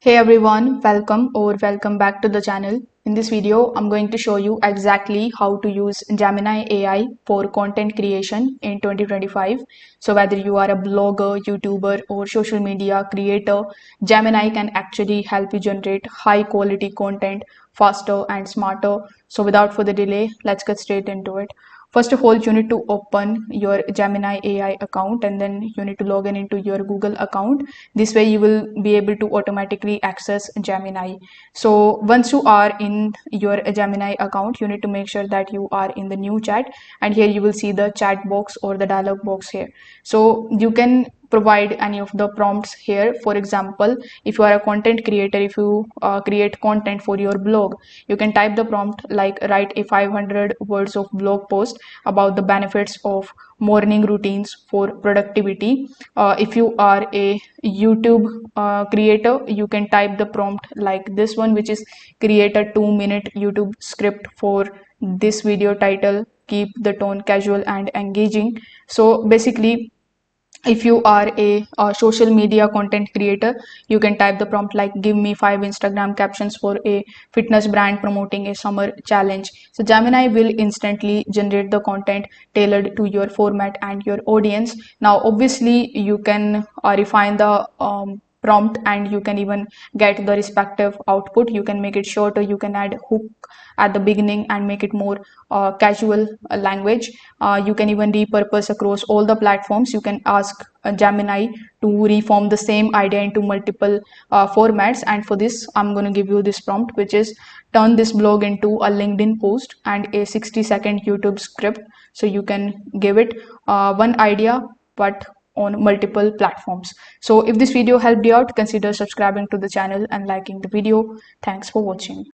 Hey everyone, welcome back to the channel. In this video, I'm going to show you exactly how to use Gemini AI for content creation in 2025. So whether you are a blogger, YouTuber or social media creator, Gemini can actually help you generate high quality content faster and smarter. So without further delay, let's get straight into it. First of all, you need to open your Gemini AI account and then you need to log in into your Google account. This way you will be able to automatically access Gemini. So once you are in your Gemini account, you need to make sure that you are in the new chat, and here you will see the chat box or the dialog box here. So you can provide any of the prompts here. For example, if you are a content creator, if you create content for your blog, you can type the prompt like write a 500 words of blog post about the benefits of morning routines for productivity. If you are a YouTube creator, you can type the prompt like this one, which is create a 2-minute YouTube script for this video title, keep the tone casual and engaging. So basically, if you are a social media content creator, you can type the prompt like give me 5 Instagram captions for a fitness brand promoting a summer challenge. So Gemini will instantly generate the content tailored to your format and your audience. Now obviously you can refine the prompt, and you can even get the respective output. You can make it shorter, you can add hook at the beginning and make it more casual language. You can even repurpose across all the platforms. You can ask Gemini to reform the same idea into multiple formats, and for this I'm going to give you this prompt, which is turn this blog into a LinkedIn post and a 60-second YouTube script. So you can give it one idea but on multiple platforms. So if this video helped you out, consider subscribing to the channel and liking the video. Thanks for watching.